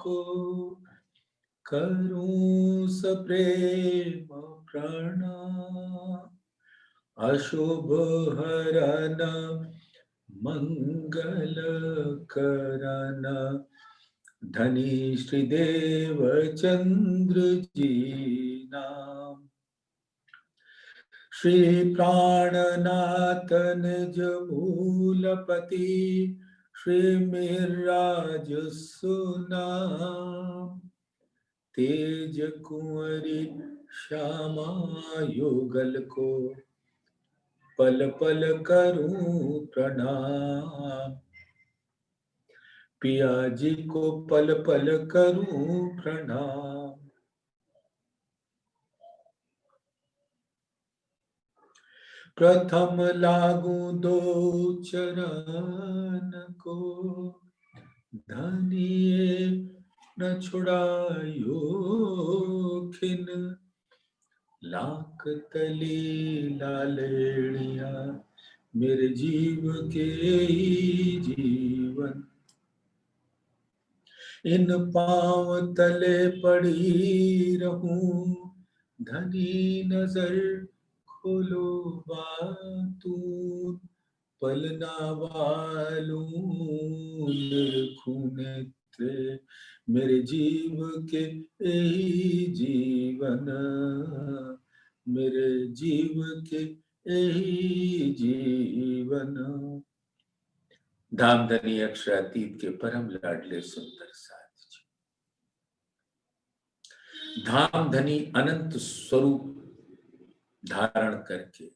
को करूं सप्रेम प्रणाम। अशुभ हरन मंगल करन धनी श्रीदेव चंद्र जी नाम। श्री प्राणनाथ निज मूलपति श्री मिराज सुनाम। तेज कुंवरी श्यामा युगल को पल पल करूं प्रणाम। पिया जी को पल पल करूं प्रणाम। प्रथम लागू दो चरण को धनिये न छुड़ायो खिन। लाख तली लालेड़िया मेरे जीव के ही जीवन। इन पांव तले पड़ी रहूं धनी नजर खोलो बातून। पलना वालूं खूनेत्रे मेरे जीव के यही जीवन। मेरे जीव के यही जीवन। धामधनी अक्षरातीत के परम लाडले सुंदर साथ जी। धामधनी अनंत स्वरूप धारण करके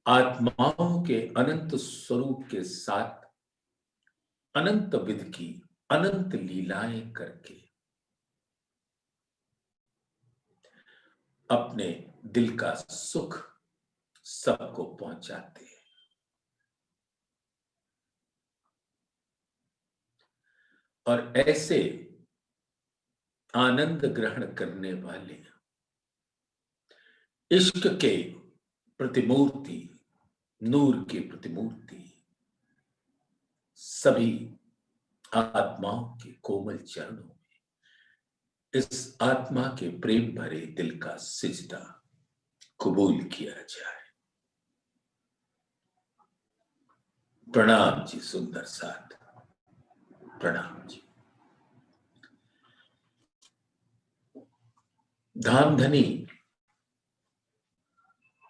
आत्माओं के अनंत स्वरूप के साथ अनंत विध की अनंत लीलाएं करके अपने दिल का सुख सबको पहुंचाते हैं। और ऐसे आनंद ग्रहण करने वाले इश्क के प्रतिमूर्ति, नूर की प्रतिमूर्ति सभी आत्माओं के कोमल चरणों में इस आत्मा के प्रेम भरे दिल का सिजदा कबूल किया जाए। प्रणाम जी सुंदर साथ, प्रणाम जी। धामधनी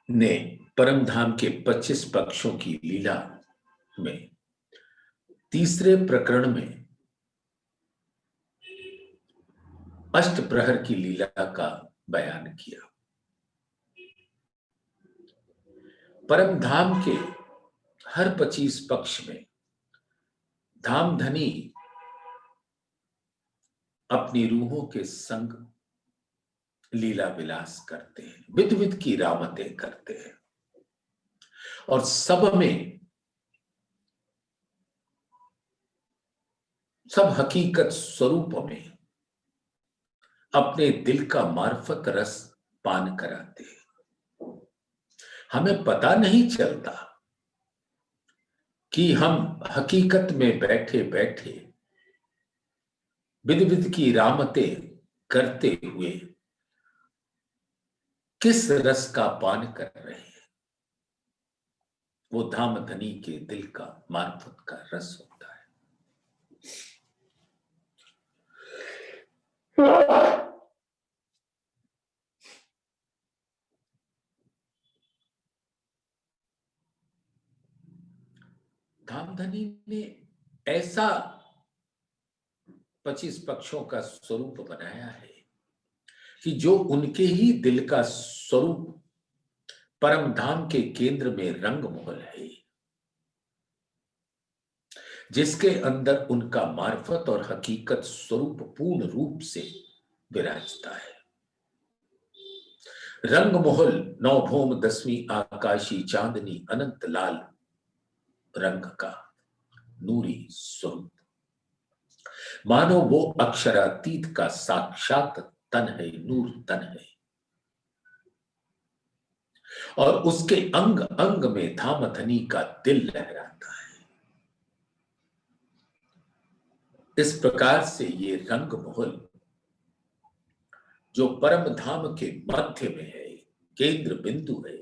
ने परम धाम के 25 पक्षों की लीला में तीसरे प्रकरण में अष्ट प्रहर की लीला का बयान किया। परम धाम के हर 25 पक्ष में धामधनी अपनी रूहों के संग लीला विलास करते हैं, विध विध की रामतें करते हैं और सब में सब हकीकत स्वरूप में अपने दिल का मार्फत रस पान कराते हैं। हमें पता नहीं चलता कि हम हकीकत में बैठे बैठे विध विध की रामतें करते हुए किस रस का पान कर रहे हैं। वो धामधनी के दिल का मार्फत का रस होता है। धामधनी ने ऐसा 25 पक्षों का स्वरूप बनाया है कि जो उनके ही दिल का स्वरूप परम धाम के केंद्र में रंगमहल है, जिसके अंदर उनका मार्फत और हकीकत स्वरूप पूर्ण रूप से विराजता है। रंगमहल नवभौम 10वीं आकाशी चांदनी अनंत लाल रंग का नूरी स्वरूप, मानो वो अक्षरातीत का साक्षात तन है, नूर तन है। और उसके अंग अंग में धामधनी का दिल लहराता है। इस प्रकार से ये रंग महल जो परम धाम के मध्य में है, केंद्र बिंदु है,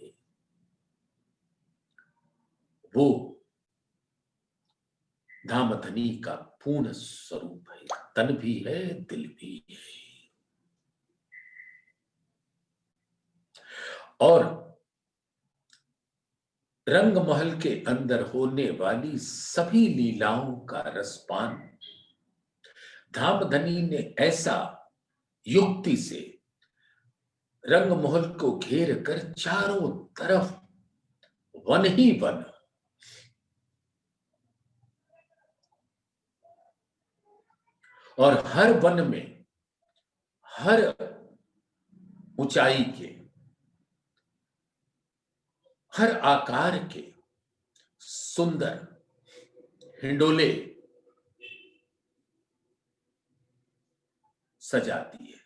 वो धामधनी का पूर्ण स्वरूप है। तन भी है, दिल भी है। और रंग महल के अंदर होने वाली सभी लीलाओं का रसपान धामधनी ने ऐसा युक्ति से रंग महल को घेर कर चारों तरफ वन ही वन, और हर वन में हर ऊंचाई के, हर आकार के सुंदर हिंडोले सजाती है।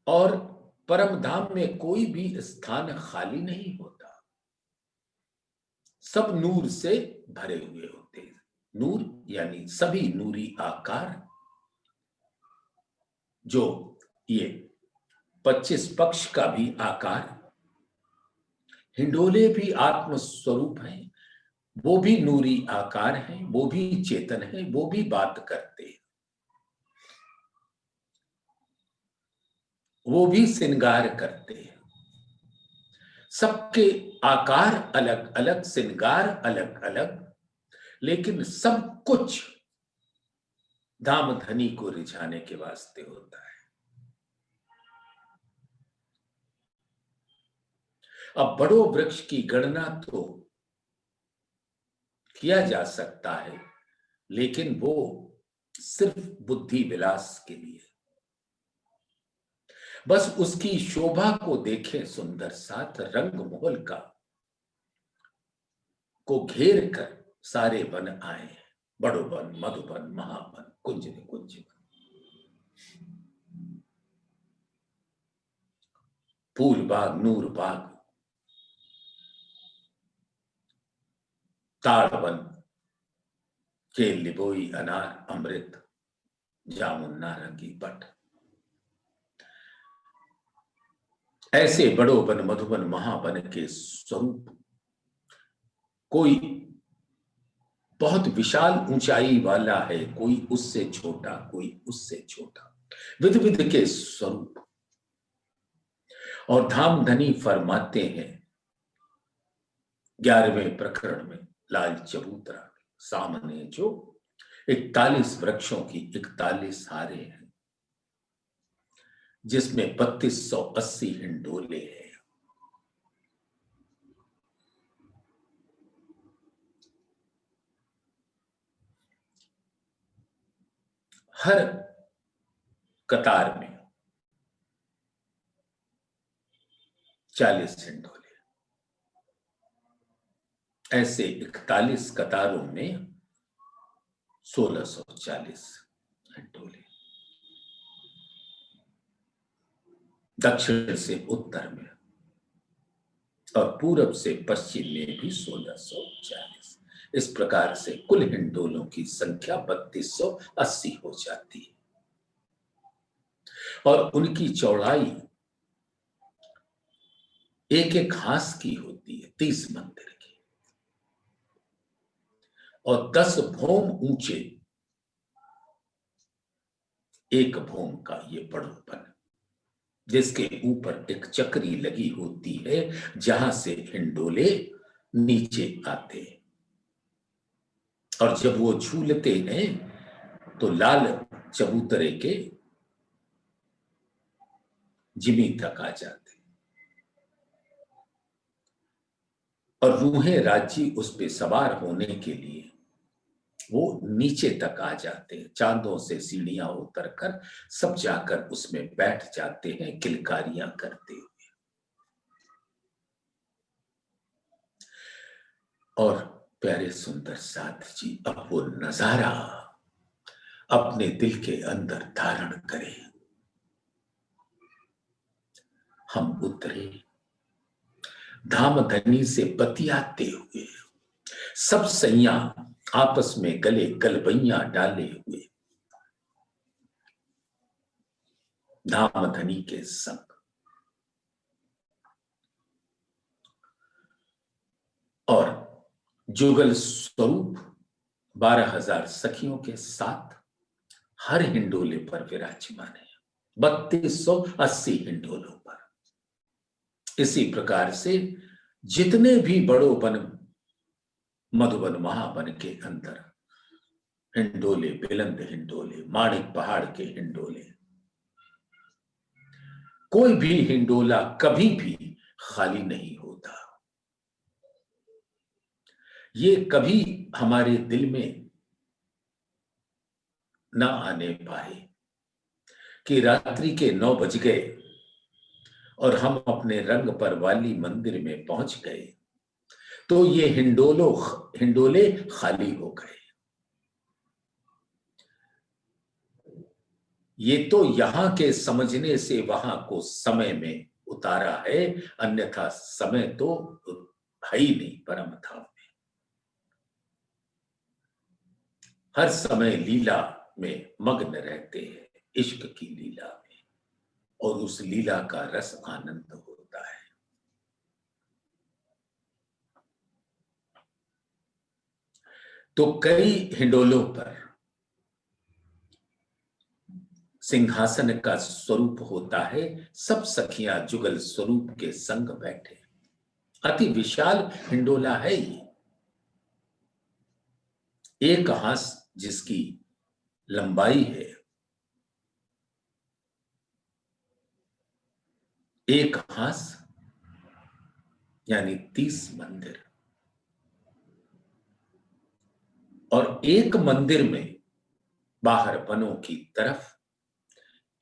और परम धाम में कोई भी स्थान खाली नहीं होता, सब नूर से भरे हुए होते हैं। नूर यानी सभी नूरी आकार, जो ये 25 पक्ष का भी आकार, हिंडोले भी आत्म स्वरूप हैं, वो भी नूरी आकार हैं, वो भी चेतन हैं, वो भी बात करते हैं, वो भी श्रृंगार करते हैं। सबके आकार अलग अलग, श्रृंगार अलग अलग, लेकिन सब कुछ धामधनी को रिझाने के वास्ते होता है। अब बड़ो वृक्ष की गणना तो किया जा सकता है, लेकिन वो सिर्फ बुद्धि विलास के लिए। बस उसकी शोभा को देखें, सुंदर साथ रंग महल का को घेर कर सारे वन आए, बड़ो वन, मधुबन, महावन, कुंज निकुंज वन, फूल बाग, नूर बाग, ताड़ वन, केल, लिबोई, अनार, अमृत, जामुन, नारंगी, बट, ऐसे बड़ो वन, मधुबन, महावन के स्वरूप कोई बहुत विशाल ऊंचाई वाला है, कोई उससे छोटा, कोई उससे छोटा, विध विध के स्वरूप। और धामधनी फरमाते हैं 11वें प्रकरण में, लाल चबूतरा में, सामने जो 41 वृक्षों की 41 हारे हैं, जिसमें 3280 हिंडोले हैं। हर कतार में 40 हिंडोले, ऐसे 41 कतारों में 1640 हिंडोले। दक्षिण से उत्तर में और पूरब से पश्चिम में भी 1640। इस प्रकार से कुल हिंडोलों की संख्या 3280 हो जाती है। और उनकी चौड़ाई एक एक हाथ की होती है, 30 मंदिर की, और 10 भौम ऊंचे एक भौम का ये बड़ोपन, जिसके ऊपर एक चक्री लगी होती है, जहां से हिंडोले नीचे आते हैं। और जब वो झूलते हैं तो लाल चबूतरे के जिमी तक आ जाते, और रूहें राज्य उस पे सवार होने के लिए वो नीचे तक आ जाते हैं। चांदों से सीढ़ियां उतरकर सब जाकर उसमें बैठ जाते हैं, किलकारियां करते हुए। और प्यारे सुंदर साथ जी, अब वो नजारा अपने दिल के अंदर धारण करें। हम उतरे धामधनी से बतियाते हुए, सब सैया आपस में गले गलबैया डाले हुए धामधनी के संग और जुगल स्वरूप 12,000 सखियों के साथ हर हिंडोले पर विराजमान है, 3280 हिंडोलों पर। इसी प्रकार से जितने भी बड़ो वन मधुबन महावन के अंदर हिंडोले, बिलंद हिंडोले, माणिक पहाड़ के हिंडोले, कोई भी हिंडोला कभी भी खाली नहीं होता। ये कभी हमारे दिल में ना आने पाए कि रात्रि के 9 बज गए और हम अपने रंग पर वाली मंदिर में पहुंच गए तो ये हिंडोले खाली हो गए। ये तो यहां के समझने से वहां को समय में उतारा है, अन्यथा समय तो है ही नहीं परम धाम में। हर समय लीला में मग्न रहते हैं, इश्क की लीला में, और उस लीला का रस आनंद होता है। तो कई हिंडोलों पर सिंहासन का स्वरूप होता है, सब सखियां जुगल स्वरूप के संग बैठे। अति विशाल हिंडोला है ये, एक हाथ जिसकी लंबाई है, एक हाथ यानी 30 मंदिर, और एक मंदिर में बाहर वनों की तरफ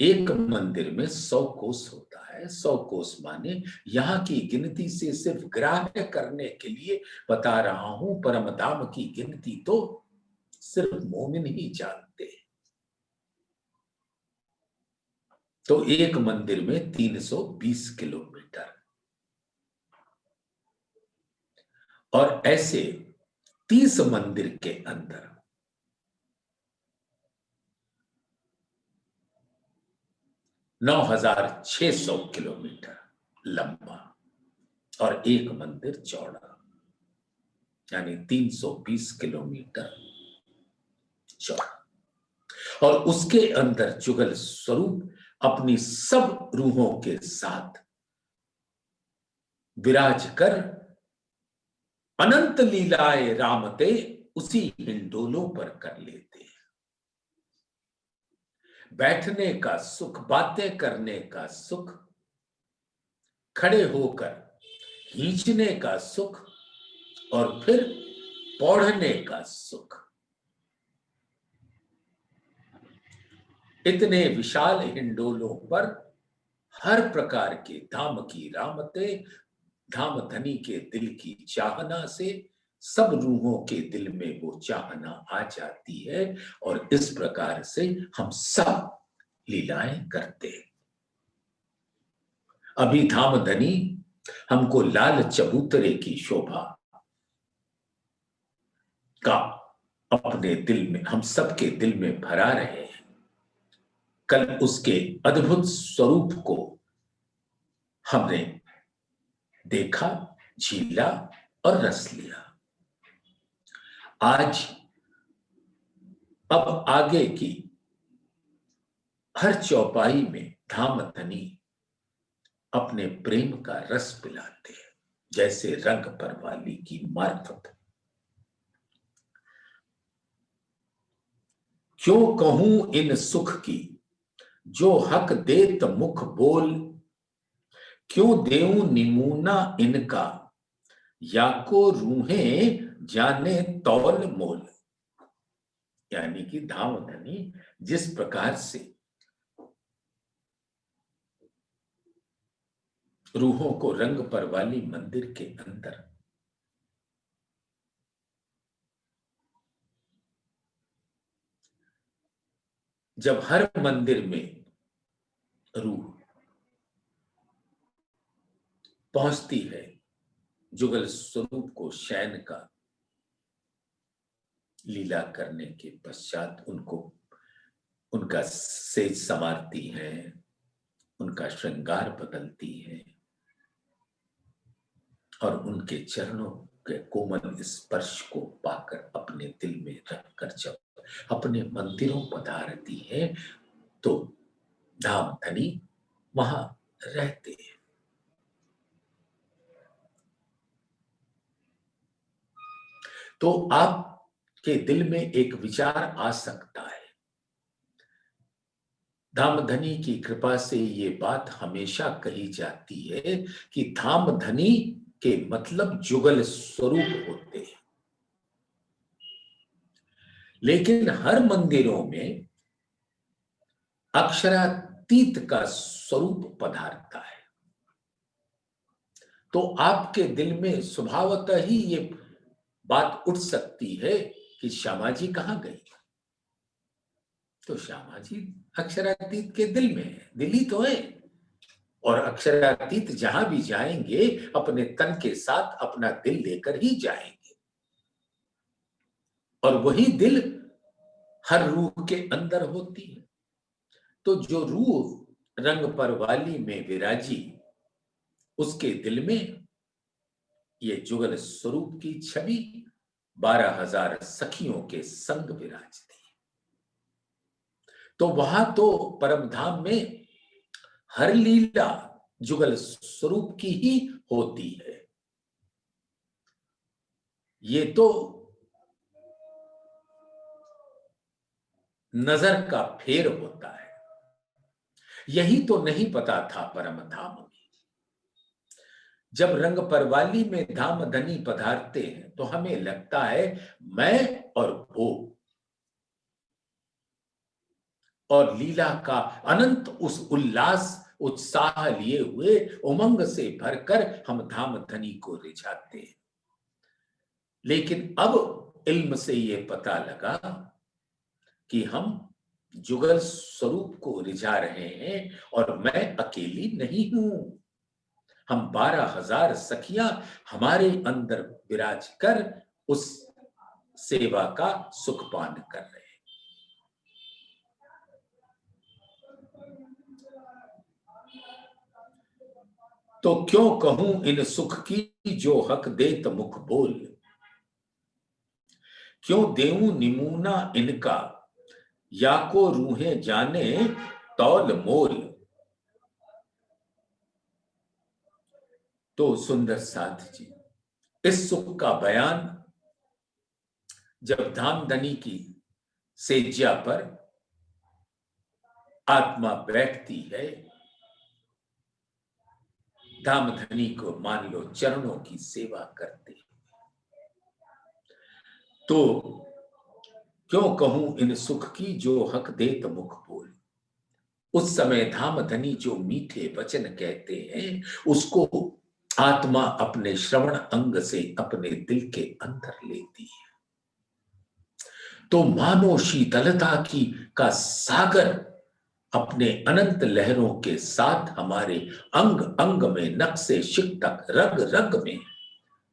एक मंदिर में 100 कोस होता है। 100 कोस माने यहां की गिनती से सिर्फ ग्राह्य करने के लिए बता रहा हूं, परम धाम की गिनती तो सिर्फ मोमिन ही जानते हैं। तो एक मंदिर में 320 किलोमीटर, और ऐसे 30 मंदिर के अंदर 9,600 किलोमीटर लंबा और एक मंदिर चौड़ा, यानी 320 किलोमीटर चौड़ा। और उसके अंदर जुगल स्वरूप अपनी सब रूहों के साथ विराज कर अनंत लीलाएं रामते उसी हिंडोलों पर कर लेते हैं। बैठने का सुख, बातें करने का सुख, खड़े होकर खींचने का सुख, और फिर पौढ़ने का सुख। इतने विशाल हिंडोलों पर हर प्रकार के धाम की रामते, धाम धनी के दिल की चाहना से सब रूहों के दिल में वो चाहना आ जाती है, और इस प्रकार से हम सब लीलाएं करते हैं। अभी धाम धनी हमको लाल चबूतरे की शोभा का अपने दिल में, हम सबके दिल में भरा रहे हैं। कल उसके अद्भुत स्वरूप को हमने देखा, झीला और रस लिया। आज अब आगे की हर चौपाई में धाम धनी अपने प्रेम का रस पिलाते हैं, जैसे रंग पर वाली की मार्फत। क्यों कहूं इन सुख की जो हक देत मुख बोल, क्यों देऊं निमूना इनका या को रूहें जाने तौल मोल। यानी कि धाम धनी जिस प्रकार से रूहों को रंग पर वाली मंदिर के अंदर जब हर मंदिर में रूह पहुंचती है जुगल स्वरूप को शयन का लीला करने के पश्चात उनको उनका सेज संवारती है, उनका श्रृंगार बदलती है और उनके चरणों के कोमल स्पर्श को पाकर अपने दिल में रखकर जब अपने मंदिरों पधारती है तो धाम धनी वहां रहते हैं। तो आपके दिल में एक विचार आ सकता है, धामधनी की कृपा से ये बात हमेशा कही जाती है कि धामधनी के मतलब जुगल स्वरूप होते हैं, लेकिन हर मंदिरों में अक्षरातीत का स्वरूप पधारता है। तो आपके दिल में स्वभावतः ही ये बात उठ सकती है कि श्यामा जी कहां गई, तो श्यामा जी अक्षरातीत के दिल में है, दिल ही तो है। और अक्षरातीत जहां भी जाएंगे अपने तन के साथ अपना दिल लेकर ही जाएंगे, और वही दिल हर रूह के अंदर होती है। तो जो रूह रंग पर वाली में विराजी, उसके दिल में ये जुगल स्वरूप की छवि 12,000 सखियों के संग विराजती है। तो वहां तो परम धाम में हर लीला जुगल स्वरूप की ही होती है। ये तो नजर का फेर होता है। यही तो नहीं पता था परम धाम में। जब रंग परवाली में धाम धनी पधारते हैं तो हमें लगता है मैं और वो, और लीला का अनंत उस उल्लास उत्साह लिए हुए उमंग से भरकर हम धाम धनी को रिझाते हैं। लेकिन अब इल्म से ये पता लगा कि हम जुगल स्वरूप को रिझा रहे हैं और मैं अकेली नहीं हूं। हम 12,000 सखियां हमारे अंदर विराज कर उस सेवा का सुखपान कर रहे हैं। तो क्यों कहूं इन सुख की जो हक देत मुख बोल, क्यों देऊं निमूना इनका या को रूहें जाने तौल मोल। तो सुंदर साथ जी, इस सुख का बयान जब धामधनी की सेज्या पर आत्मा बैठती है, धामधनी को मान लो चरणों की सेवा करते, तो क्यों कहूं इन सुख की जो हक देत मुख बोल। उस समय धामधनी जो मीठे वचन कहते हैं उसको आत्मा अपने श्रवण अंग से अपने दिल के अंदर लेती है। तो मानो शीतलता की का सागर अपने अनंत लहरों के साथ हमारे अंग अंग में, नख से शिक तक, रग रग में,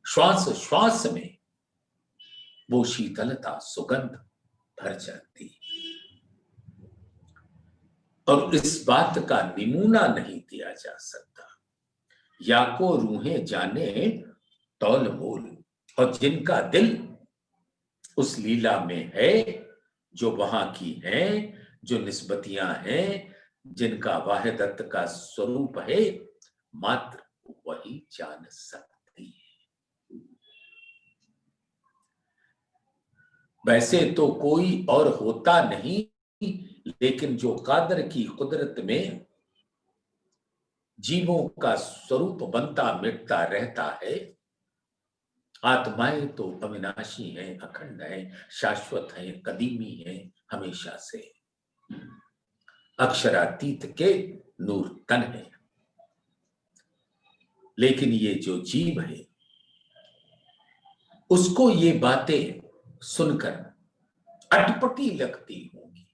श्वास श्वास में वो शीतलता सुगंध भर जाती है। और इस बात का निमूना नहीं दिया जा सकता। या को रूहें जाने तौल मोल, और जिनका दिल उस लीला में है, जो वहां की हैं, जो निस्बतियां हैं, जिनका वाहिदत का स्वरूप है, मात्र वही जान सकती है। वैसे तो कोई और होता नहीं, लेकिन जो कादर की कुदरत में जीवों का स्वरूप बनता मिटता रहता है, आत्माएं तो अविनाशी हैं, अखंड हैं, शाश्वत हैं, कदीमी हैं, हमेशा से अक्षरातीत के नूर तन है। लेकिन ये जो जीव है उसको ये बातें सुनकर अटपटी लगती होंगी,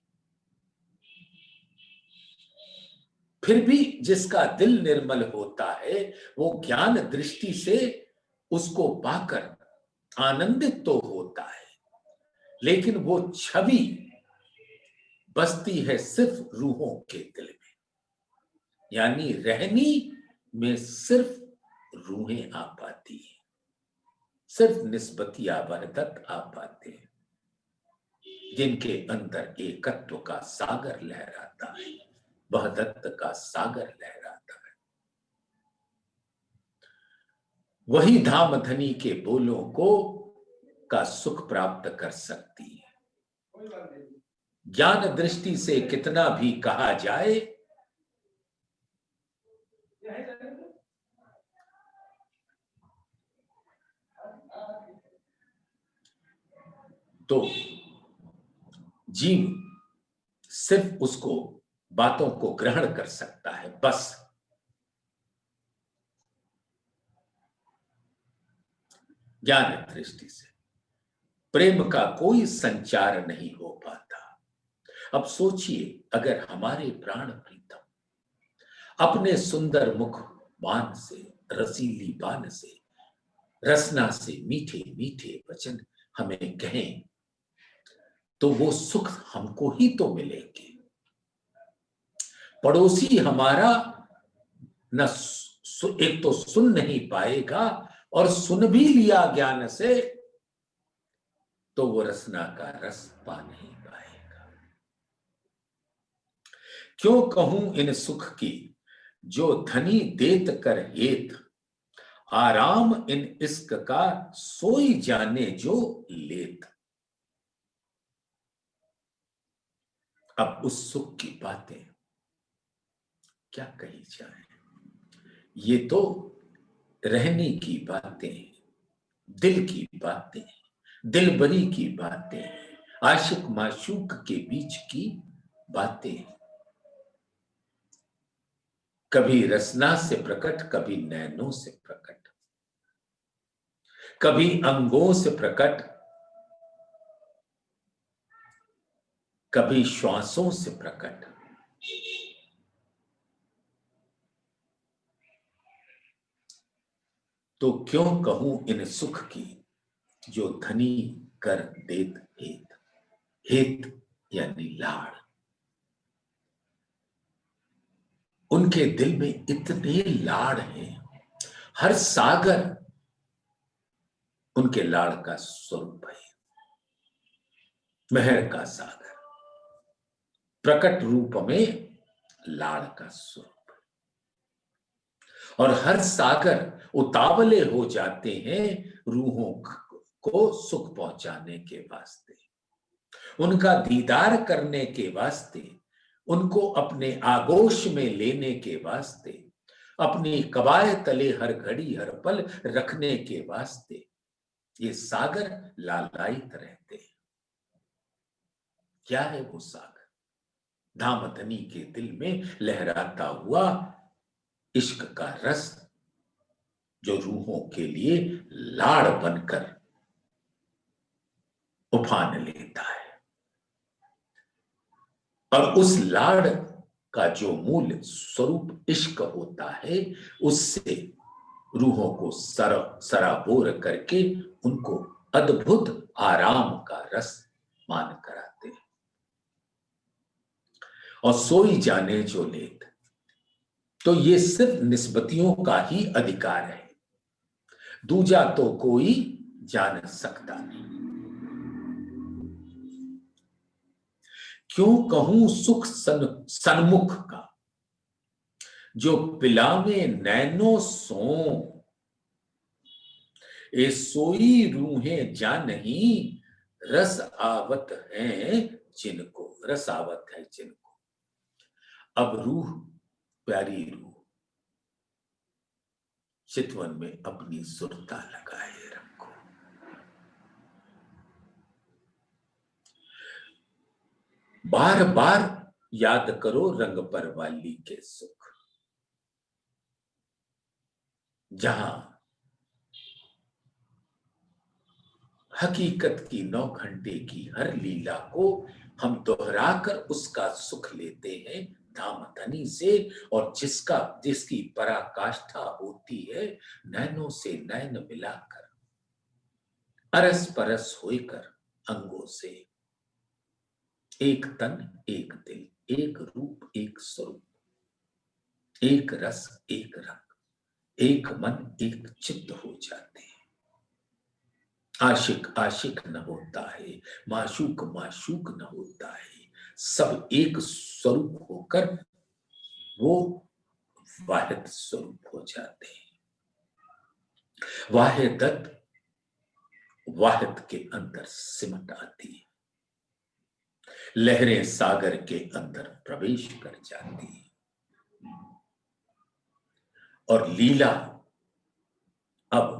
फिर भी जिसका दिल निर्मल होता है वो ज्ञान दृष्टि से उसको पाकर आनंदित तो होता है, लेकिन वो छवि बसती है सिर्फ रूहों के दिल में, यानी रहनी में सिर्फ रूहें आ पाती है, सिर्फ निस्बतिया वहदत आ पाते हैं, जिनके अंदर एकत्व का सागर लहराता है, वहदत का सागर लहराता है। वही धाम धनी के बोलों को का सुख प्राप्त कर सकती है। ज्ञान दृष्टि से कितना भी कहा जाए, तो जीव सिर्फ उसको बातों को ग्रहण कर सकता है, बस। ज्ञान दृष्टि से प्रेम का कोई संचार नहीं हो पाता। अब सोचिए, अगर हमारे प्राण प्रीतम अपने सुंदर मुख बाण से, रसीली बाण से, रसना से मीठे मीठे वचन हमें कहें, तो वो सुख हमको ही तो मिलेंगे। पड़ोसी हमारा न एक तो सुन नहीं पाएगा, और सुन भी लिया ज्ञान से तो वो रसना का रस पा नहीं पाएगा। क्यों कहूं इन सुख की जो धनी देत कर हेत, आराम इन इश्क का सोई जाने जो लेत। अब उस सुख की बातें क्या कही जाए, ये तो रहने की बातें, दिल की बातें, दिलबरी की बातें, आशिक माशूक के बीच की बातें। कभी रसना से प्रकट, कभी नैनों से प्रकट, कभी अंगों से प्रकट, कभी श्वासों से प्रकट। तो क्यों कहूं इन सुख की जो धनी कर देत हेत। हेत यानी लाड़। उनके दिल में इतने लाड़ हैं, हर सागर उनके लाड़ का स्वरूप है, मेहर का सागर, प्रकट रूप में लाड़ का स्वरूप। और हर सागर उतावले हो जाते हैं रूहों को सुख पहुंचाने के वास्ते, उनका दीदार करने के वास्ते, उनको अपने आगोश में लेने के वास्ते, अपनी कबाए तले हर घड़ी हर पल रखने के वास्ते ये सागर लालायित रहते हैं। क्या है वो सागर? धामधनी के दिल में लहराता हुआ इश्क का रस, जो रूहों के लिए लाड़ बनकर उफान लेता है। और उस लाड़ का जो मूल स्वरूप इश्क होता है, उससे रूहों को सराबोर करके उनको अद्भुत आराम का रस मान कराते हैं। और सोई जाने जो लेत, तो ये सिर्फ निस्बतियों का ही अधिकार है, दूजा तो कोई जान सकता नहीं। क्यों कहूं सुख सन्मुख का जो पिलावे नैनो सो, ए सोई रूहें जा नहीं, रस आवत है जिनको, रस आवत है जिनको। अब रूह, प्यारी रूह चितवन में अपनी सुरता लगाए रखो। बार बार याद करो रंग परवाली के सुख, जहां हकीकत की 9 घंटे की हर लीला को हम दोहराकर उसका सुख लेते हैं धामधनी से, और जिसकी पराकाष्ठा होती है नैनों से नैन मिलाकर, अरस परस होकर अंगों से, एक तन एक दिल, एक रूप एक स्वरूप, एक रस एक रंग, एक मन एक चित्त हो जाते हैं। आशिक आशिक न होता है, माशूक माशूक न होता है, सब एक स्वरूप होकर वो वाहिद स्वरूप हो जाते हैं। वाहिदत वाहिद के अंदर सिमट आती है, लहरें सागर के अंदर प्रवेश कर जाती है और लीला अब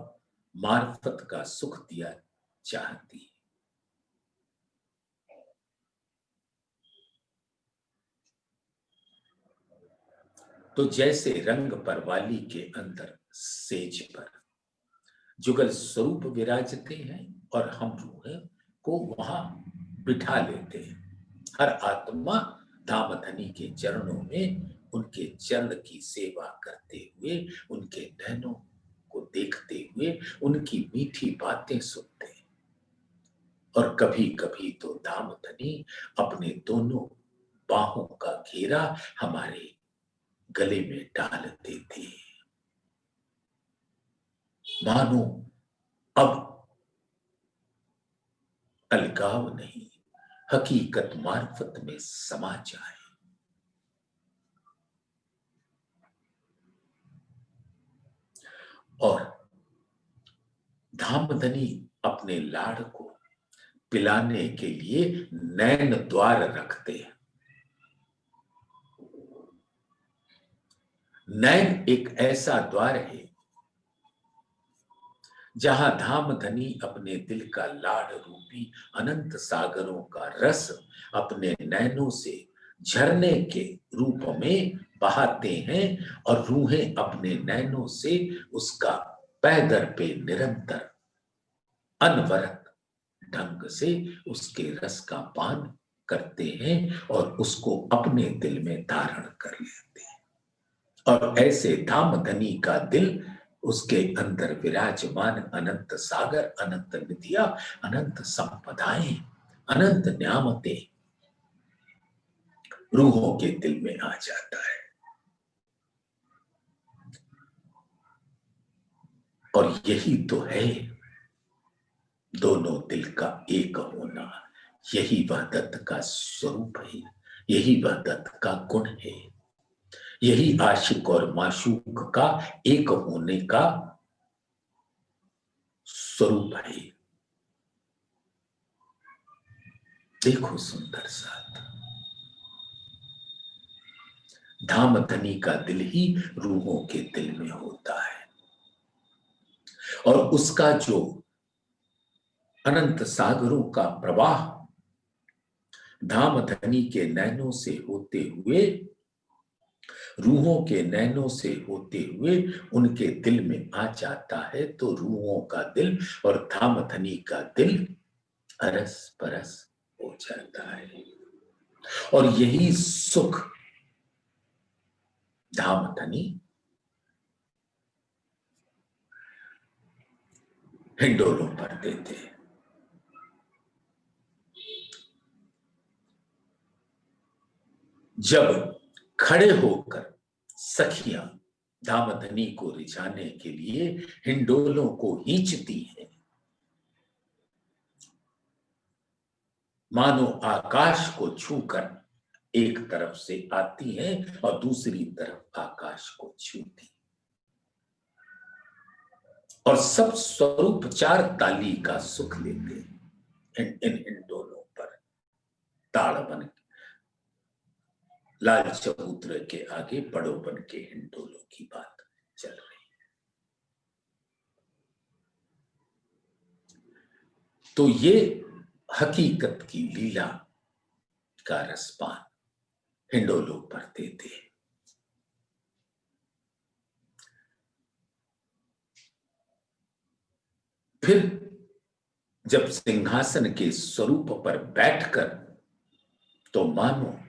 मार्फत का सुख दिया चाहती है। तो जैसे रंग पर वाली के अंदर सेज पर जुगल स्वरूप विराजते हैं और हम रूह को वहां बिठा लेते हैं। हर आत्मा धामधनी के चरणों में उनके चरण की सेवा करते हुए, उनके नैनों को देखते हुए, उनकी मीठी बातें सुनते हैं। और कभी कभी तो धामधनी अपने दोनों बाहों का घेरा हमारे गले में डाल देते हैं, मानो अब अलगाव नहीं, हकीकत मार्फत में समा जाए। और धामधनी अपने लाड़ को पिलाने के लिए नैन द्वार रखते हैं। नैन एक ऐसा द्वार है जहां धामधनी अपने दिल का लाड़ रूपी अनंत सागरों का रस अपने नैनों से झरने के रूप में बहाते हैं और रूहें अपने नैनों से उसका पैदर पे निरंतर अनवरत ढंग से उसके रस का पान करते हैं और उसको अपने दिल में धारण कर लेते हैं। और ऐसे धामधनी का दिल, उसके अंदर विराजमान अनंत सागर, अनंत निधिया, अनंत संपदाएं, अनंत न्यामतें रूहों के दिल में आ जाता है। और यही तो है दोनों दिल का एक होना, यही वह दत्त का स्वरूप है, यही वह दत्त का गुण है, यही आशिक और माशूक का एक होने का स्वरूप है। देखो सुंदर साथ, धामधनी का दिल ही रूहों के दिल में होता है और उसका जो अनंत सागरों का प्रवाह धामधनी के नैनों से होते हुए, रूहों के नैनों से होते हुए उनके दिल में आ जाता है, तो रूहों का दिल और धामधनी का दिल अरस परस हो जाता है। और यही सुख धामधनी हिंडोलों पर देते हैं। जब खड़े होकर सखियां धामधनी को रिझाने के लिए हिंडोलों को खींचती हैं, मानो आकाश को छूकर एक तरफ से आती हैं और दूसरी तरफ आकाश को छूती, और सब स्वरूप चार ताली का सुख लेते हैं। इन हिंडोलों पर ताड़ बन लाल चबूतरे के आगे बड़ों बन के हिंडोलों की बात चल रही है। तो ये हकीकत की लीला का रसपान हिंडोलों पर देते हैं। फिर जब सिंहासन के स्वरूप पर बैठकर, तो मानो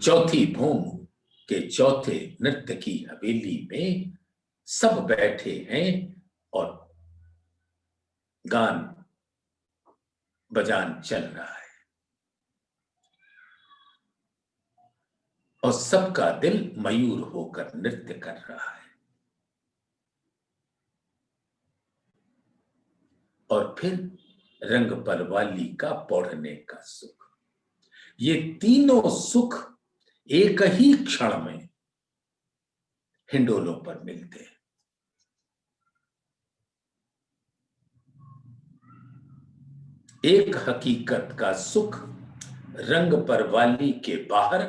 चौथी भूमि के चौथे नृत्य की हवेली में सब बैठे हैं और गान बजान चल रहा है और सबका दिल मयूर होकर नृत्य कर रहा है। और फिर रंग परवाली का पौढ़ने का सुख, ये तीनों सुख एक ही क्षण में हिंडोलों पर मिलते हैं। एक हकीकत का सुख रंग परवाली के बाहर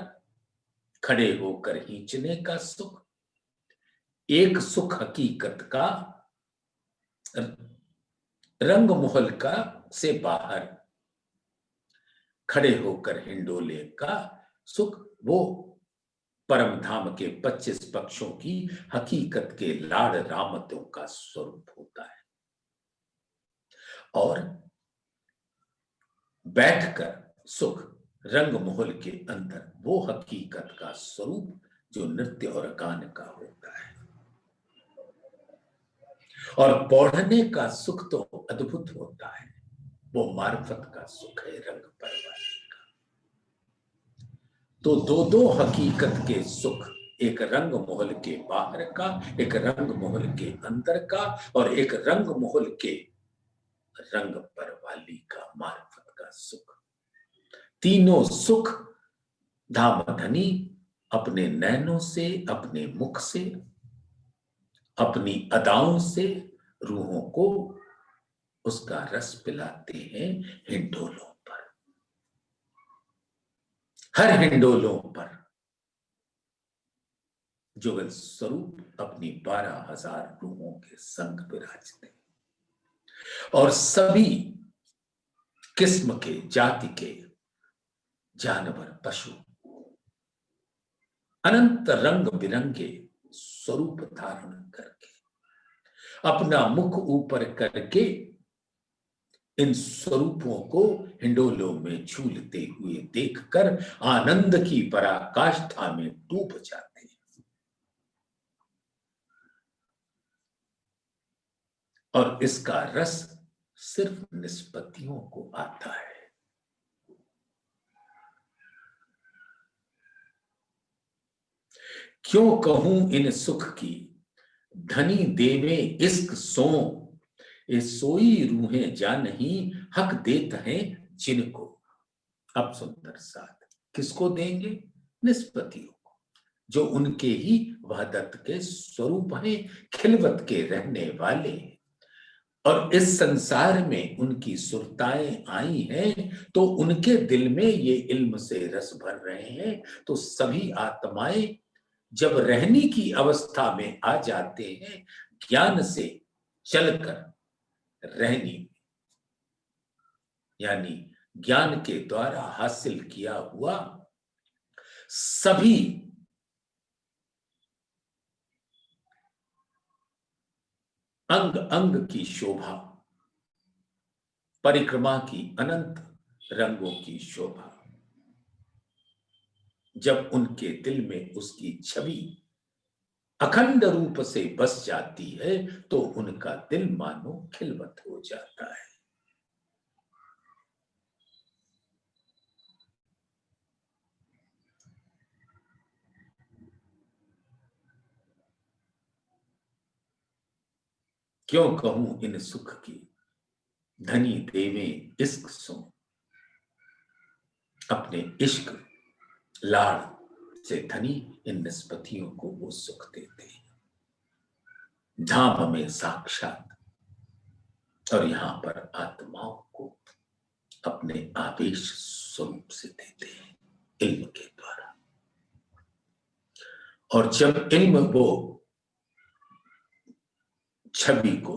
खड़े होकर खींचने का सुख, एक सुख हकीकत का रंग महल का से बाहर खड़े होकर हिंडोले का सुख, वो परम धाम के 25 पक्षों की हकीकत के लाड़ रामतों का स्वरूप होता है। और बैठकर सुख रंग महल के अंदर वो हकीकत का स्वरूप जो नृत्य और गान का होता है। और पौढ़ने का सुख तो अद्भुत होता है, वो मार्फत का सुख है रंग परवाली का। तो दो दो हकीकत के सुख, एक रंग महल के बाहर का, एक रंग महल के अंदर का, और एक रंग महल के रंग परवाली का मार्फत का सुख। तीनों सुख धामधनी अपने नैनों से, अपने मुख से, अपनी अदाओं से रूहों को उसका रस पिलाते हैं हिंडोलों पर। हर हिंडोलों पर जुगल स्वरूप अपनी 12,000 रूहों के संग विराजते और सभी किस्म के जाति के जानवर पशु अनंत रंग बिरंगे स्वरूप धारण करके अपना मुख ऊपर करके इन स्वरूपों को हिंडोलों में झूलते हुए देखकर आनंद की पराकाष्ठा में डूब जाते हैं। और इसका रस सिर्फ निष्पत्तियों को आता है। क्यों कहूं इन सुख की धनी देवे इश्क सो, ये सोई रूहें जा नहीं हक देत हैं जिनको। अब सुंदर साथ किसको देंगे? निष्पत्तियों को, जो उनके ही वहदत के स्वरूप हैं, खिलवत के रहने वाले। और इस संसार में उनकी सुरताएं आई हैं तो उनके दिल में ये इल्म से रस भर रहे हैं। तो सभी आत्माएं जब रहने की अवस्था में आ जाते हैं, ज्ञान से चलकर रहनी, यानी ज्ञान के द्वारा हासिल किया हुआ सभी अंग अंग की शोभा, परिक्रमा की अनंत रंगों की शोभा, जब उनके दिल में उसकी छवि अखंड रूप से बस जाती है तो उनका दिल मानो खिलवत हो जाता है। क्यों कहूं इन सुख की धनी देवे इश्क सो, अपने इश्क लाड़ से धनी इन निष्पत्तियों को वो सुख देते हैं, धाम में साक्षात। और यहां पर आत्माओं को अपने आवेश स्वरूप से देते हैं इल्म के द्वारा। और जब इल्म वो छवि को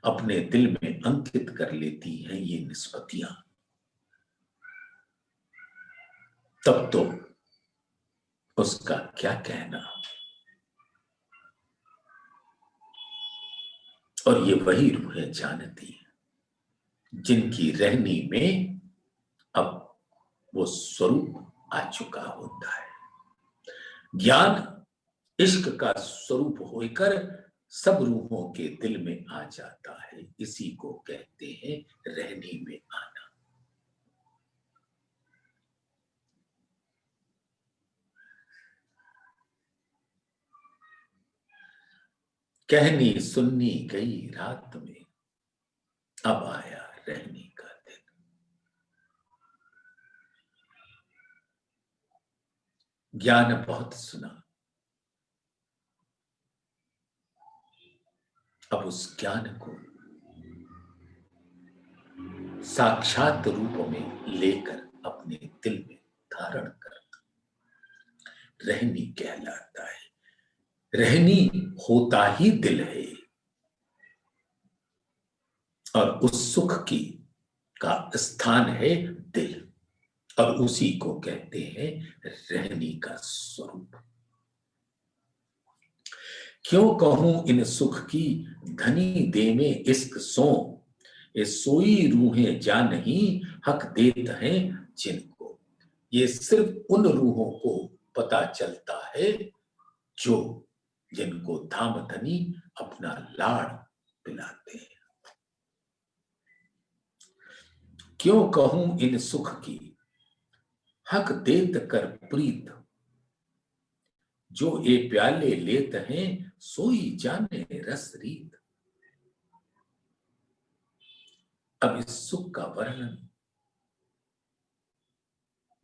अपने दिल में अंकित कर लेती हैं ये निष्पत्तियां, तब तो उसका क्या कहना। और ये वही रूहें जानती हैं जिनकी रहनी में अब वो स्वरूप आ चुका होता है। ज्ञान इश्क का स्वरूप होकर सब रूहों के दिल में आ जाता है, इसी को कहते हैं रहनी में आना। कहनी सुननी गई रात में, अब आया रहने का दिन। ज्ञान बहुत सुना, अब उस ज्ञान को साक्षात रूप में लेकर अपने दिल में धारण कर रहनी कहलाता है। रहनी होता ही दिल है, और उस सुख की का स्थान है दिल, और उसी को कहते हैं रहनी का स्वरूप। क्यों कहूं इन सुख की धनी दे में इश्क सो, ये सोई रूहें जा नहीं हक देत हैं जिनको। ये सिर्फ उन रूहों को पता चलता है जो जिनको धाम धनी अपना लाड़ पिलाते हैं। क्यों कहूं इन सुख की हक देत कर प्रीत, जो ये प्याले लेत हैं सोई जाने रस रीत। अब इस सुख का वर्णन,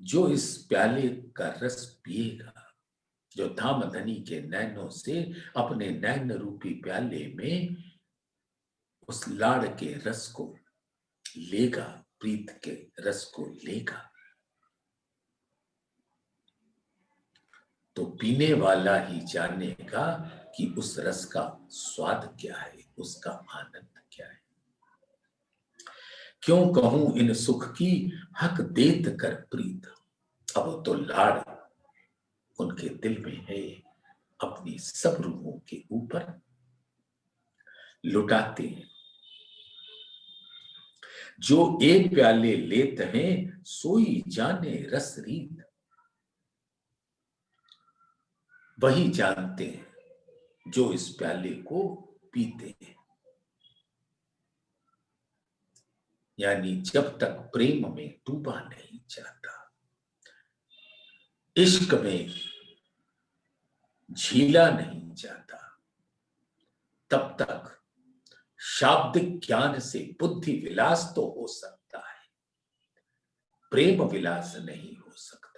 जो इस प्याले का रस पिएगा, जो धाम धनी के नैनों से अपने नैन रूपी प्याले में उस लाड़ के रस को लेगा, प्रीत के रस को लेगा, तो पीने वाला ही जानेगा कि उस रस का स्वाद क्या है, उसका आनंद क्या है। क्यों कहूं इन सुख की हक देत कर प्रीत, अब तो लाड़ उनके दिल में है, अपनी सब रूहों के ऊपर लुटाते हैं। जो एक प्याले लेत हैं सोई जाने रस रीत, वही जानते हैं जो इस प्याले को पीते हैं। यानी जब तक प्रेम में डूबा नहीं जाता, इश्क में झीला नहीं जाता, तब तक शाब्दिक ज्ञान से बुद्धि विलास तो हो सकता है, प्रेम विलास नहीं हो सकता।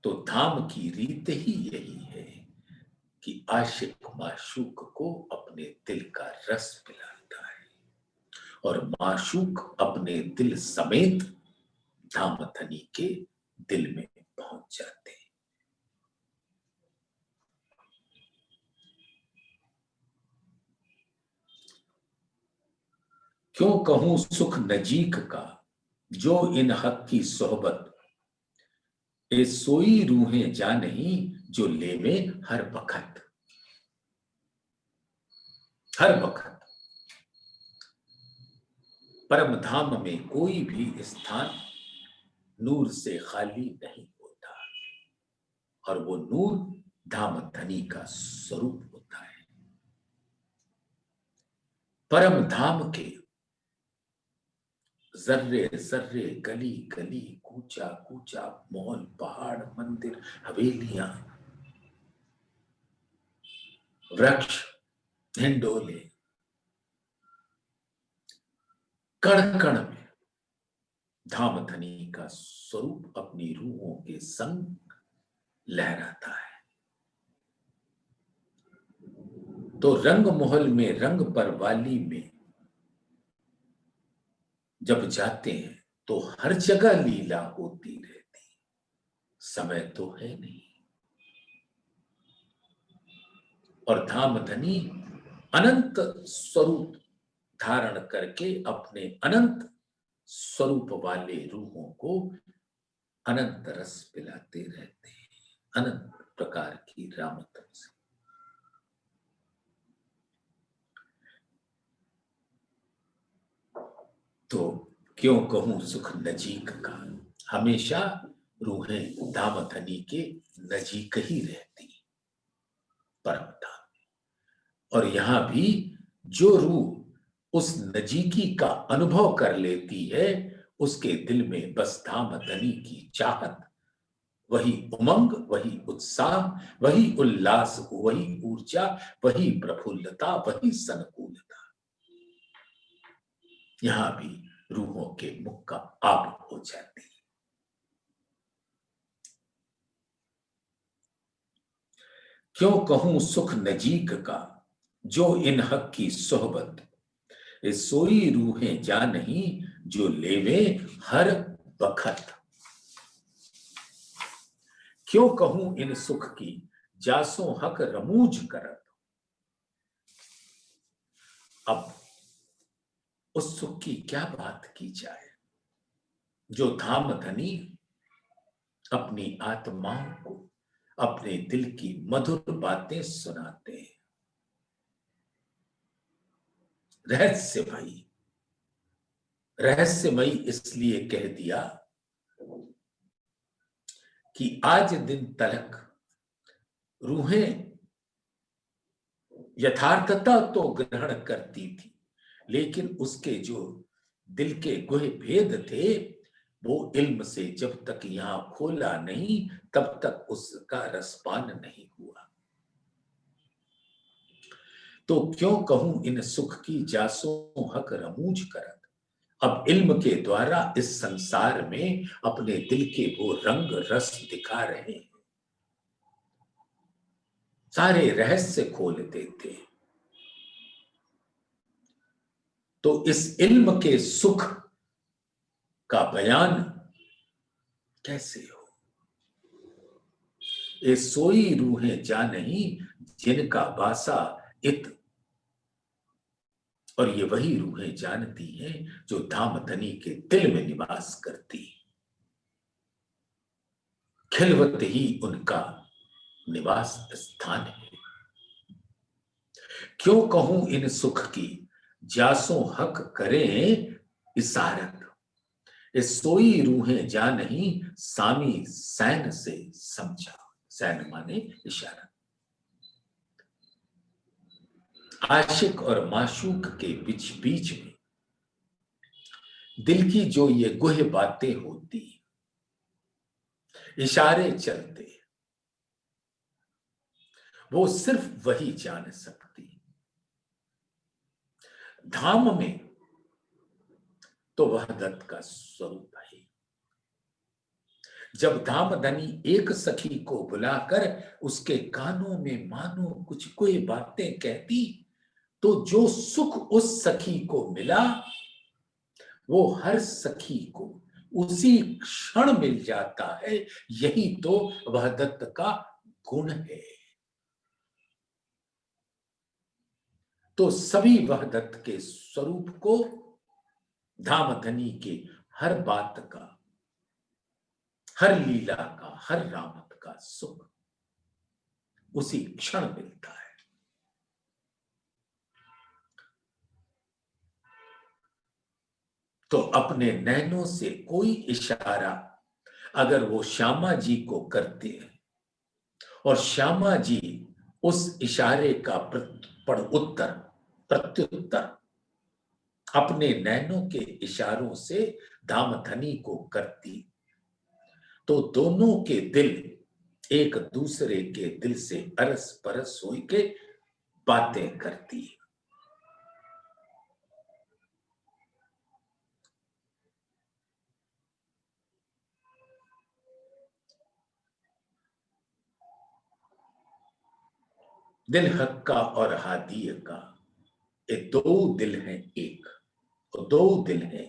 तो धाम की रीत ही यही है कि आशिक माशूक को अपने दिल का रस पिलाता है, और माशूक अपने दिल समेत धाम धनी के दिल में पहुंच जाते हैं। क्यों कहूं सुख नजीक का, जो इन हक की सोहबत, ए सोई रूहें जा नहीं जो लेवे हर वक्त। हर वक्त परम धाम में कोई भी स्थान नूर से खाली नहीं होता, और वो नूर धाम धनी का स्वरूप होता है। परम धाम के जर्रे जर्रे, गली गली, कूचा कूचा, मॉल, पहाड़, मंदिर, हवेलियां, वृक्ष, हिंडोले, कण कण में धाम धनी का स्वरूप अपनी रूहों के संग लहराता है। तो रंग महल में, रंग पर वाली में जब जाते हैं तो हर जगह लीला होती रहती, समय तो है नहीं। और धाम धनी अनंत स्वरूप धारण करके अपने अनंत स्वरूप वाले रूहों को अनंत रस पिलाते रहते हैं, अनंत प्रकार की रामतम से। तो क्यों कहूं सुख नजीक का, हमेशा रूहें धाम धनी के नजीक ही रहती परम धाम। और यहां भी जो रूह उस नजीकी का अनुभव कर लेती है, उसके दिल में बस धाम धनी की चाहत वही उमंग, वही उत्साह, वही उल्लास, वही ऊर्जा, वही प्रफुल्लता, वही संकुलता। यहां भी रूहों के मुख का आप हो जाती है। क्यों कहूं सुख नजीक का, जो इन हक की सोहबत, ये सोई रूहें जा नहीं, जो लेवे हर बखत। क्यों कहूं इन सुख की, जासों हक रमूज करत। अब उस सुख की क्या बात की जाए, जो धाम धनी अपनी आत्माओं को अपने दिल की मधुर बातें सुनाते हैं। रहस्यमयी, रहस्यमयी इसलिए कह दिया कि आज दिन तलक रूहें यथार्थता तो ग्रहण करती थी, लेकिन उसके जो दिल के गुहे भेद थे, वो इल्म से जब तक यहां खोला नहीं, तब तक उसका रसपान नहीं हुआ। तो क्यों कहूं इन सुख की, जासों हक रमूज करत। अब इल्म के द्वारा इस संसार में अपने दिल के वो रंग रस दिखा रहे हैं, सारे रहस्य खोल देते। तो इस इल्म के सुख का बयान कैसे हो। ये सोई रूहें जा नहीं, जिनका बासा इत। और ये वही रूहें जानती हैं जो धाम धनी के दिल में निवास करती, खिलवत ही उनका निवास स्थान है। क्यों कहूं इन सुख की, जासों हक करें इसारत। इस सोई रूहें जा नहीं, सामी सैन से समझा। सैन माने इशारा। आशिक और माशूक के बीच बीच में दिल की जो ये गुह बातें होती, इशारे चलते, वो सिर्फ वही जान सकती। धाम में तो वहदत का स्वरूप है। जब धाम धनी एक सखी को बुलाकर उसके कानों में मानो कुछ कोई बातें कहती, तो जो सुख उस सखी को मिला, वो हर सखी को उसी क्षण मिल जाता है। यही तो वहदत का गुण है। तो सभी वहदत के स्वरूप को, धाम धनी के हर बात का, हर लीला का, हर रामत का सुख उसी क्षण मिलता है। तो अपने नैनों से कोई इशारा अगर वो श्यामा जी को करते हैं और श्यामा जी उस इशारे का प्रत्युत्तर अपने नैनों के इशारों से धाम धनी को करती, तो दोनों के दिल एक दूसरे के दिल से अरस परस हो के बातें करती। दिल हक का और हादिय का, ये दो दिल हैं एक, और दो दिल हैं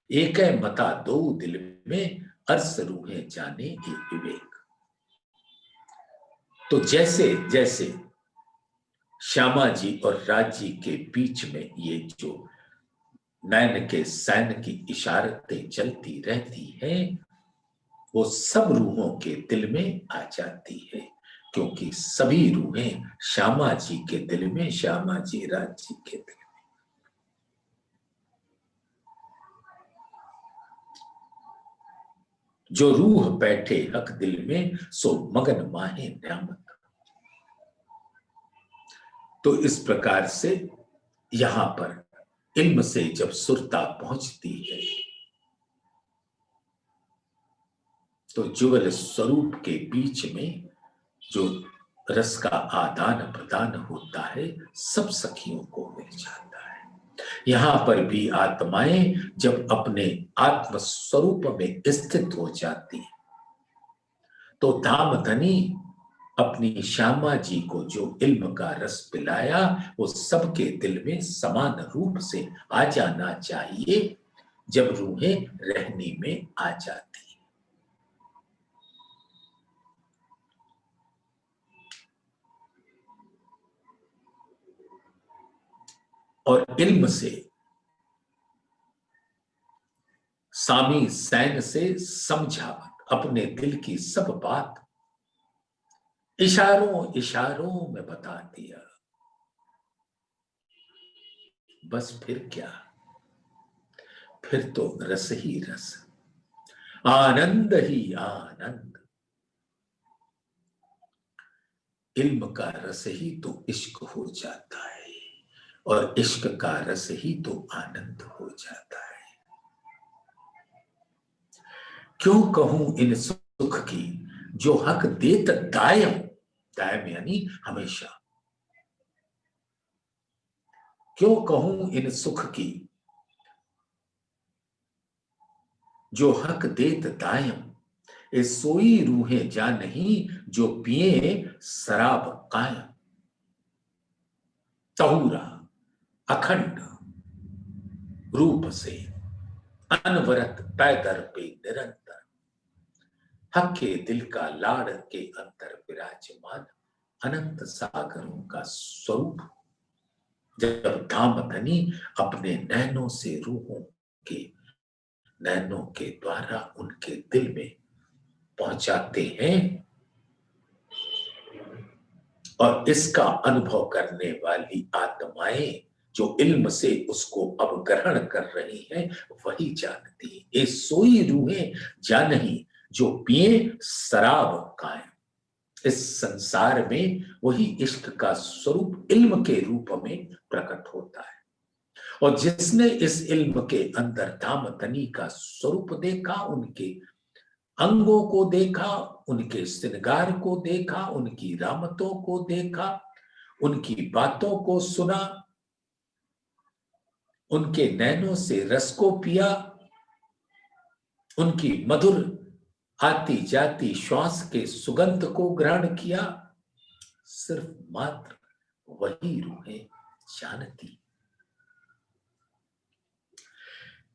एक है मता दो दिल में, अर्स रूहें जाने एक विवेक। तो जैसे जैसे श्यामा जी और राज जी के बीच में ये जो नैन के सैन की इशारतें चलती रहती हैं, वो सब रूहों के दिल में आ जाती है, क्योंकि सभी रूहें श्यामा जी के दिल में, श्यामा जी राज जी के दिल में। जो रूह बैठे हक दिल में, सो मगन माहे न्यामत। तो इस प्रकार से यहां पर इल्म से जब सुरता पहुंचती है, तो जुगल स्वरूप के बीच में जो रस का आदान प्रदान होता है सब सखियों को मिल जाता है। यहां पर भी आत्माएं जब अपने आत्म स्वरूप में स्थित हो जाती है तो धामधनी अपनी श्यामा जी को जो इल्म का रस पिलाया वो सबके दिल में समान रूप से आ जाना चाहिए जब रूहें रहने में आ जाती है। और इल्म से सामी सैन से समझावत अपने दिल की सब बात इशारों इशारों में बता दिया। बस फिर क्या, फिर तो रस ही रस, आनंद ही आनंद। इल्म का रस ही तो इश्क हो जाता है और इश्क का रस ही तो आनंद हो जाता है। क्यों कहूं इन सुख की जो हक देत दायम, दायम यानी हमेशा। क्यों कहूं इन सुख की जो हक देत दायम, ए सोई रूहें जा नहीं जो पिए शराब कायम। तहुरा अखंड रूप से अनवरत पैदर पे निरंतर हक के दिल का लाड़ के अंतर विराजमान अनंत सागरों का स्वरूप जब धामधनी अपने नैनों से रूहों के नैनों के द्वारा उनके दिल में पहुंचाते हैं और इसका अनुभव करने वाली आत्माएं जो इल्म से उसको अब ग्रहण कर रही हैं वही जानती है। ये सोई रूहें जा नहीं जो पिए शराब कायम। इस संसार में वही इश्क का स्वरूप इल्म के रूप में प्रकट होता है और जिसने इस इल्म के अंदर धामधनी का स्वरूप देखा, उनके अंगों को देखा, उनके श्रृंगार को देखा, उनकी रामतों को देखा, उनकी बातों को सुना, उनके नैनों से रस को पिया, उनकी मधुर आती जाती श्वास के सुगंध को ग्रहण किया, सिर्फ मात्र वही रूहें जानती।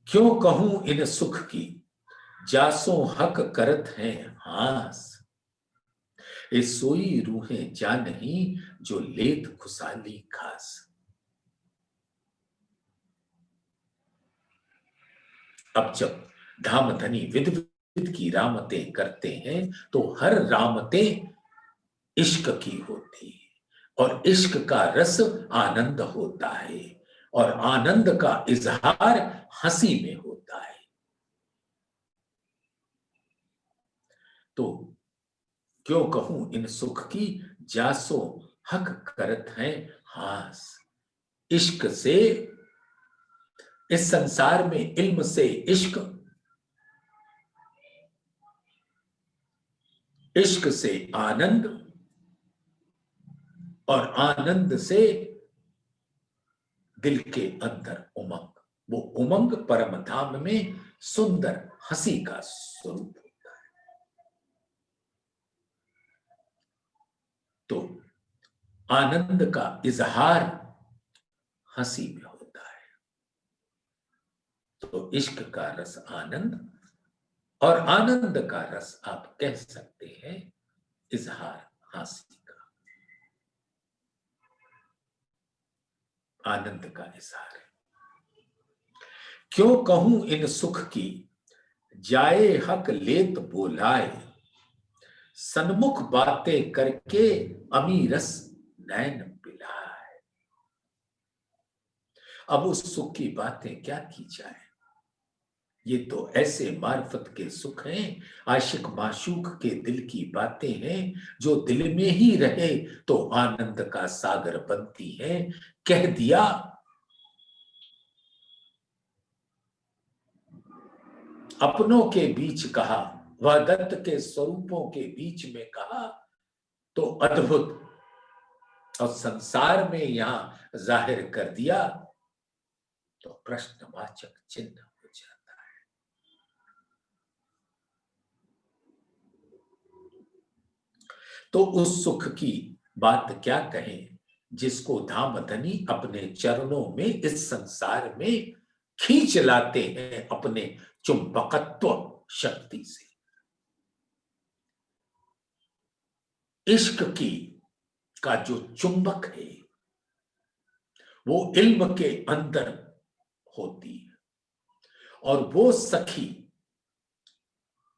क्यों कहूं इन सुख की जासों हक करत हैं हास, ये सोई रूहें जा नहीं जो लेत खुशाली खास। अब जब धामधनी विद विद की रामतें करते हैं तो हर रामतें इश्क की होती है और इश्क का रस आनंद होता है और आनंद का इजहार हंसी में होता है। तो क्यों कहूं इन सुख की जासो हक करत हैं हास, इश्क से इस संसार में इल्म से इश्क, इश्क से आनंद और आनंद से दिल के अंदर उमंग, वो उमंग परम धाम में सुंदर हंसी का स्वरूप होता है। तो आनंद का इजहार हंसी में होता है। तो इश्क का रस आनंद और आनंद का रस आप कह सकते हैं इजहार हंसी का, आनंद का इजहार है। क्यों कहूं इन सुख की जाए हक लेत बोलाए, सन्मुख बातें करके अमीरस नैन पिलाए। अब उस सुख की बातें क्या की जाए, ये तो ऐसे मार्फत के सुख हैं, आशिक माशूक के दिल की बातें हैं जो दिल में ही रहे तो आनंद का सागर बनती है। कह दिया अपनों के बीच कहा वह दत्त के स्वरूपों के बीच में कहा तो अद्भुत, और संसार में यहां जाहिर कर दिया तो प्रश्नवाचक चिन्ह हो जाता है। तो उस सुख की बात क्या कहें जिसको धामधनी अपने चरणों में इस संसार में खींच लाते हैं अपने चुंबकत्व शक्ति से। इश्क की का जो चुंबक है वो इल्म के अंदर होती है, और वो सखी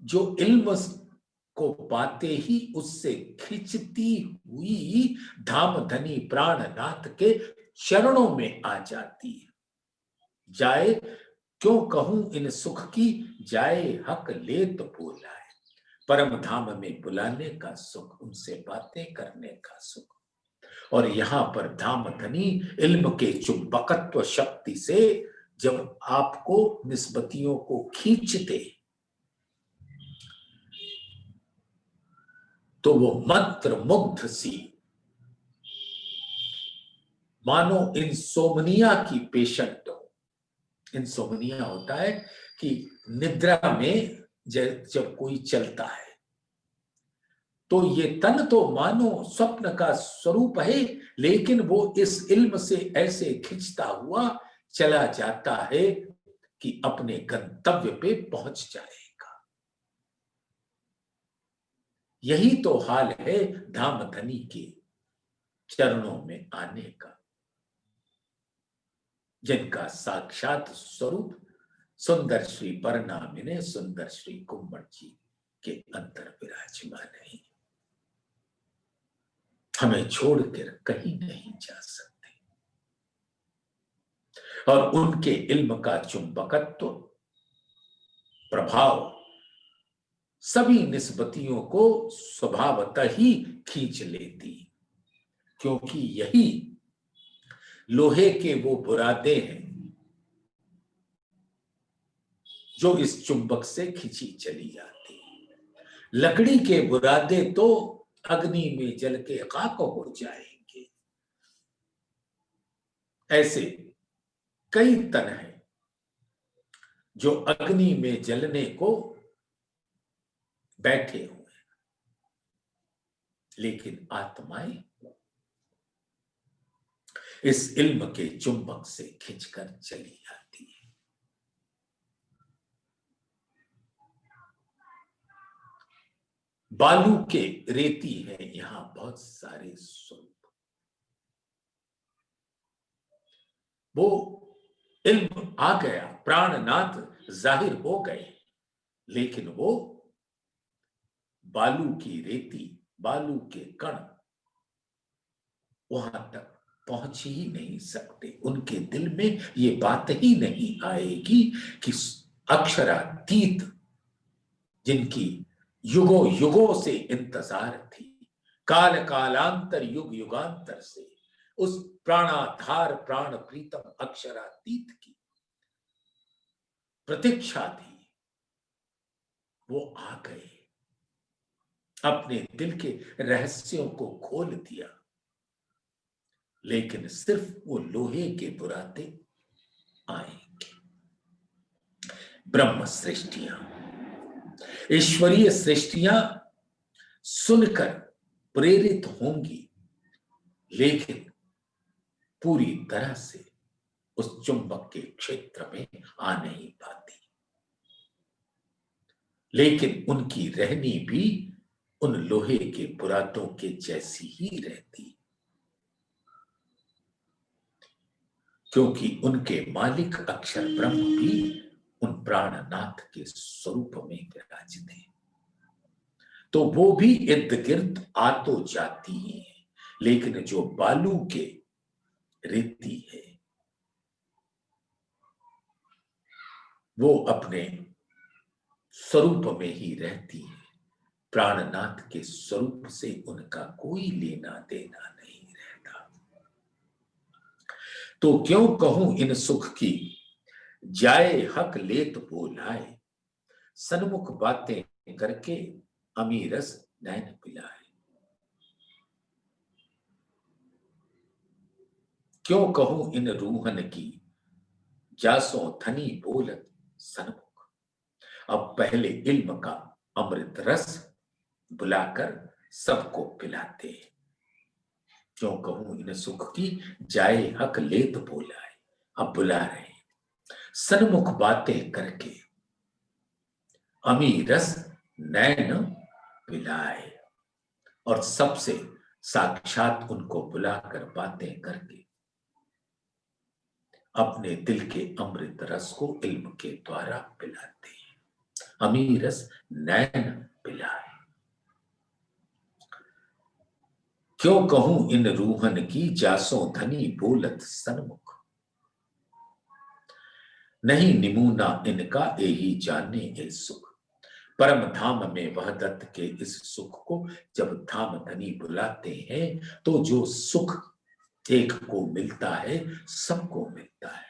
जो इल्म को पाते ही उससे खिंचती हुई धामधनी प्राणनाथ के चरणों में आ जाती है। जाए क्यों कहूं इन सुख की, जाए हक लेत बोलाए, परम धाम में बुलाने का सुख, उनसे बातें करने का सुख। और यहां पर धामधनी इल्म के चुंबकत्व शक्ति से जब आपको निस्बतियों को खींचते तो वो मंत्र मुग्ध सी, मानो इंसोमनिया की पेशेंट हो। इंसोमनिया होता है कि निद्रा में जब कोई चलता है तो ये तन तो मानो स्वप्न का स्वरूप है, लेकिन वो इस इल्म से ऐसे खिंचता हुआ चला जाता है कि अपने गंतव्य पे पहुंच जाएगा। यही तो हाल है धामधनी के चरणों में आने का, जिनका साक्षात स्वरूप सुंदर श्री परनामिने सुंदर श्री कुम्मट जी के अंदर विराजमान है। हमें छोड़कर कहीं नहीं जा सकते, और उनके इल्म का चुंबकत्व प्रभाव सभी निस्बतियों को स्वभावतः ही खींच लेती, क्योंकि यही लोहे के वो बुरादे हैं जो इस चुंबक से खींची चली जाती। लकड़ी के बुरादे तो अग्नि में जल के खाक हो जाएंगे। ऐसे कई तन हैं जो अग्नि में जलने को बैठे हुए हैं, लेकिन आत्माएं इस इल्म के चुंबक से खिंचकर चली जाती है। बालू के रेती है यहां बहुत सारे स्वरूप, वो इल्म आ गया, प्राणनाथ जाहिर हो गए, लेकिन वो बालू की रेती, बालू के कण वहां तक पहुंच ही नहीं सकते। उनके दिल में ये बात ही नहीं आएगी कि अक्षरातीत जिनकी युगों युगों से इंतजार थी, काल कालांतर युग युगांतर से उस प्राणाधार प्राण प्रीतम अक्षरातीत की प्रतीक्षा थी, वो आ गए, अपने दिल के रहस्यों को खोल दिया, लेकिन सिर्फ वो लोहे के बुरादे आएंगे। ब्रह्म सृष्टियां, ईश्वरीय सृष्टियां सुनकर प्रेरित होंगी, लेकिन पूरी तरह से उस चुंबक के क्षेत्र में आ नहीं पाती, लेकिन उनकी रहनी भी उन लोहे के बुरादों के जैसी ही रहती, क्योंकि उनके मालिक अक्षर ब्रह्म भी उन प्राणनाथ के स्वरूप में विराजित है। तो वो भी इर्द गिर्द आ तो जाती ही है, लेकिन जो बालू के रेती है वो अपने स्वरूप में ही रहती है। प्राणनाथ के स्वरूप से उनका कोई लेना देना नहीं रहता। तो क्यों कहूं इन सुख की, जाए हक लेत बोलाए, सन्मुख बातें करके अमीरस नैन पिलाए। क्यों कहूं इन रूहन की, जासो धनी बोलत सनमुख। अब पहले इल्म का अमृत रस बुलाकर सबको पिलाते हैं। क्यों कहूं इन सुख की, जाए हक लेत बोलाए। अब बुला रहे हैं सन्मुख बातें करके, अमी रस नैन पिलाए। और सबसे साक्षात उनको बुलाकर बातें करके अपने दिल के अमृत रस को इल्म के द्वारा पिलाते हैं। अमी रस नैन पिलाए। क्यों कहूं इन रूहन की, जासों धनी बोलत सन्मुख। नहीं निमूना इनका यही जाने ए सुख। परम धाम में वह दत्त के इस सुख को जब धाम धनी बुलाते हैं तो जो सुख एक को मिलता है सबको मिलता है।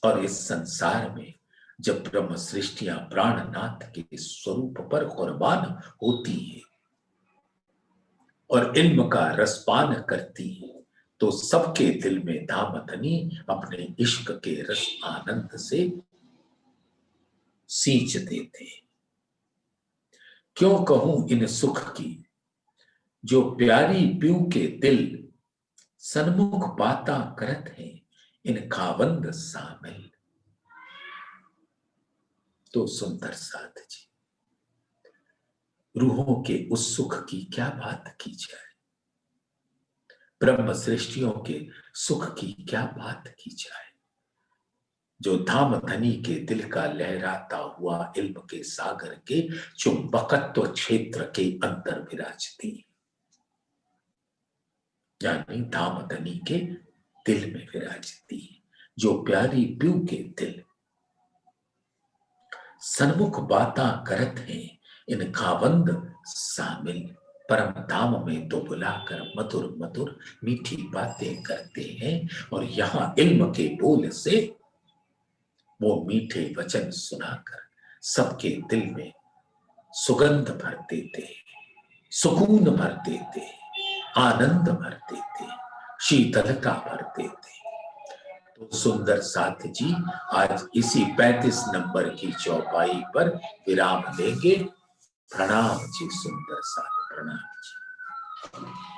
और इस संसार में जब ब्रह्म सृष्टियां प्राणनाथ के स्वरूप पर कुर्बान होती है और इल्म का रसपान करती है तो सबके दिल में धाम धनी अपने इश्क के रस आनंद से सींच देते हैं। क्यों कहूं इन सुख की, जो प्यारी प्यू के दिल सन्मुख बाता करत है इन खावंद सामिल। तो सुंदर साथ जी, रूहों के उस सुख की क्या बात की जाए, ब्रह्म सृष्टियों के सुख की क्या बात की जाए, जो धाम धनी के दिल का लहराता हुआ इल्म के सागर के चुंबकत्व क्षेत्र के अंदर विराजती, यानी धाम धनी के दिल में विराजती, जो प्यारी प्यू के दिल सन्मुख बाता करत हैं इन खावंद सामिल। परम धाम में तो बुलाकर मधुर मधुर मीठी बातें करते हैं और यहां इल्म के बोल से वो मीठे वचन सुनाकर सबके दिल में सुगंध भर देते, सुकून भर देते, आनंद भर देते, शीतलता भर देते। तो सुंदर साथ जी, आज इसी 35 नंबर की चौपाई पर विराम लेंगे। प्रणाम जी सुंदर साथ, प्रणाम जी।